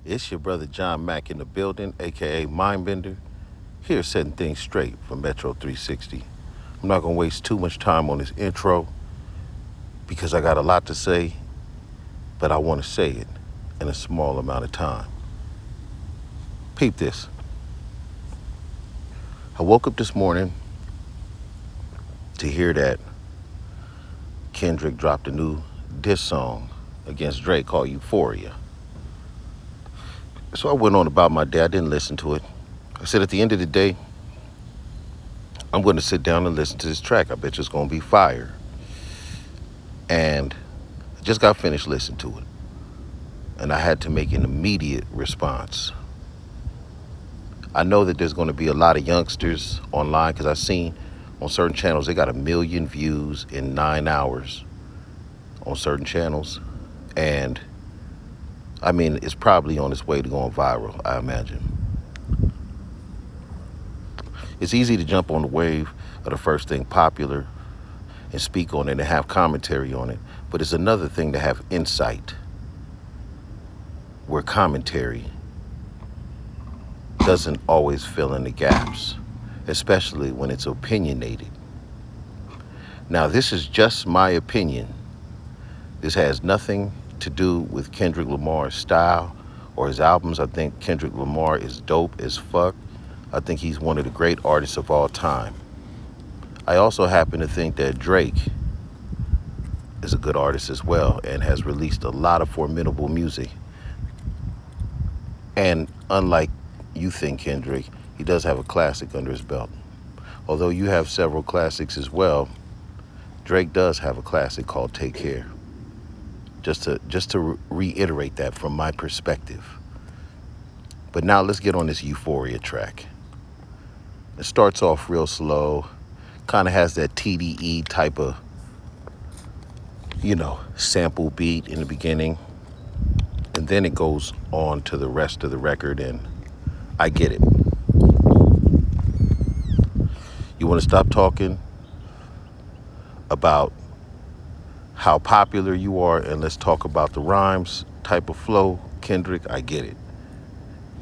It's your brother John Mack in the building, aka Mindbender, here setting things straight for Metro 360. I'm not gonna waste too much time on this intro because I got a lot to say, but I want to say it in a small amount of time. Peep this. I woke up this morning to hear that Kendrick dropped a new diss song against Drake called Euphoria. So I went on about my day. I didn't listen to it. I said at the end of the day, I'm going to sit down and listen to this track. I bet you it's going to be fire. And I just got finished listening to it. And I had to make an immediate response. I know that there's going to be a lot of youngsters online because I've seen on certain channels they got 1 million views in 9 hours on certain channels. And I mean, it's probably on its way to going viral, I imagine. It's easy to jump on the wave of the first thing popular and speak on it and have commentary on it. But it's another thing to have insight where commentary doesn't always fill in the gaps, especially when it's opinionated. Now, this is just my opinion. This has nothing to do with Kendrick Lamar's style or his albums. I think Kendrick Lamar is dope as fuck. I think he's one of the great artists of all time. I also happen to think that Drake is a good artist as well and has released a lot of formidable music. And unlike you think, Kendrick, he does have a classic under his belt. Although you have several classics as well, Drake does have a classic called Take Care. Just to reiterate that from my perspective. But now let's get on this Euphoria track. It starts off real slow, kind of has that TDE type of, sample beat in the beginning. And then it goes on to the rest of the record, and I get it. You want to stop talking about how popular you are and let's talk about the rhymes type of flow? Kendrick, I get it.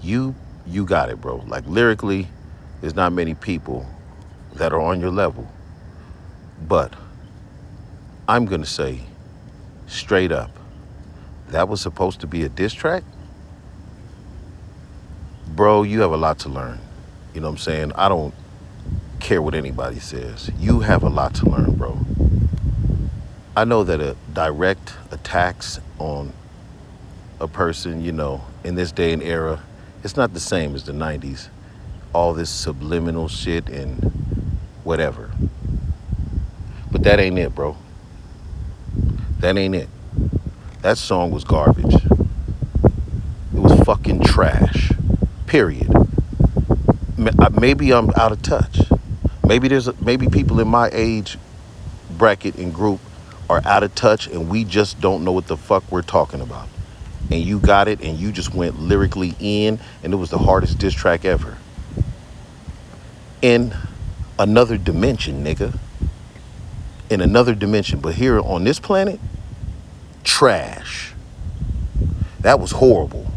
You got it, bro. Like lyrically, there's not many people that are on your level. But I'm going to say straight up, that was supposed to be a diss track? Bro, you have a lot to learn. You know what I'm saying? I don't care what anybody says. You have a lot to learn, bro. I know that a direct attacks on a person, in this day and era, it's not the same as the 90s. All this subliminal shit and whatever. But that ain't it, bro. That ain't it. That song was garbage. It was fucking trash. Period. Maybe I'm out of touch. Maybe people in my age bracket and group are out of touch and we just don't know what the fuck we're talking about. And you got it and you just went lyrically in and it was the hardest diss track ever. In another dimension, nigga. In another dimension. But here on this planet, trash. That was horrible.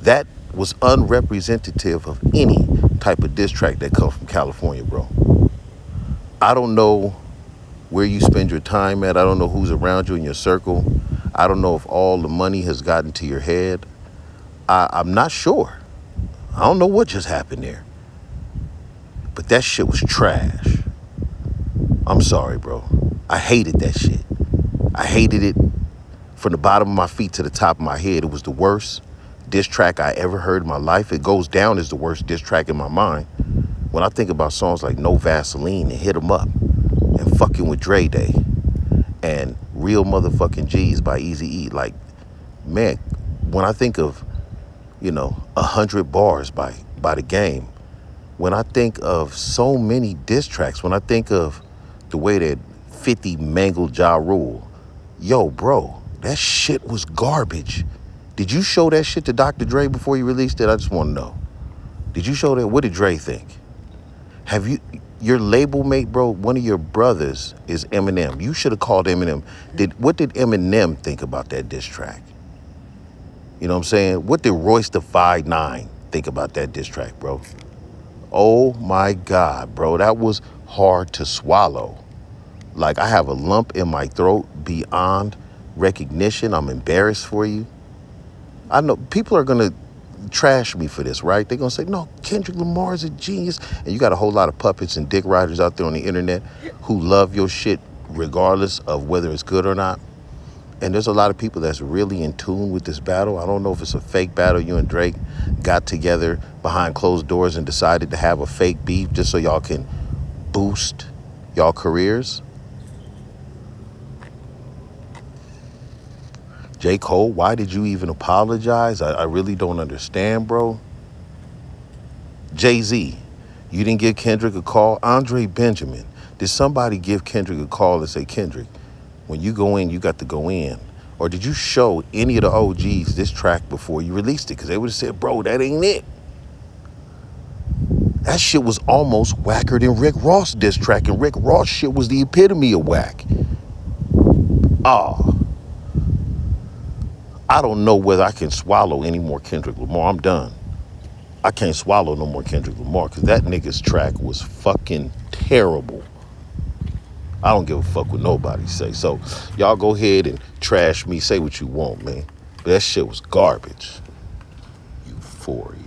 That was unrepresentative of any type of diss track that comes from California, bro. I don't know where you spend your time at. I don't know who's around you in your circle. I don't know if all the money has gotten to your head. I'm not sure. I don't know what just happened there. But that shit was trash. I'm sorry, bro. I hated that shit. I hated it from the bottom of my feet to the top of my head. It was the worst diss track I ever heard in my life. It goes down as the worst diss track in my mind. When I think about songs like No Vaseline and Hit 'Em Up and Fucking with Dre Day and Real Motherfucking G's by Eazy-E, like, man, when I think of, 100 bars by The Game, when I think of so many diss tracks, when I think of the way that 50 mangled Ja Rule, yo, bro, that shit was garbage. Did you show that shit to Dr. Dre before you released it? I just want to know. Did you show that? What did Dre think? Have you, your label mate, bro, one of your brothers is Eminem. You should have called Eminem. What did Eminem think about that diss track? You know what I'm saying? What did Royce the 5'9" think about that diss track, bro? Oh my God, bro. That was hard to swallow. Like, I have a lump in my throat beyond recognition. I'm embarrassed for you. I know people are going to trash me for this, right? They're going to say, no, Kendrick Lamar is a genius. And you got a whole lot of puppets and dick riders out there on the internet who love your shit regardless of whether it's good or not. And there's a lot of people that's really in tune with this battle. I don't know if it's a fake battle. You and Drake got together behind closed doors and decided to have a fake beef just so y'all can boost y'all careers. J. Cole, why did you even apologize? I really don't understand, bro. Jay-Z, you didn't give Kendrick a call. Andre Benjamin, did somebody give Kendrick a call and say, Kendrick, when you go in, you got to go in? Or did you show any of the OGs this track before you released it? Because they would have said, bro, that ain't it. That shit was almost whacker than Rick Ross diss track, and Rick Ross shit was the epitome of whack. I don't know whether I can swallow any more Kendrick Lamar. I'm done. I can't swallow no more Kendrick Lamar because that nigga's track was fucking terrible. I don't give a fuck what nobody say. So y'all go ahead and trash me, say what you want, man. But that shit was garbage. Euphoria.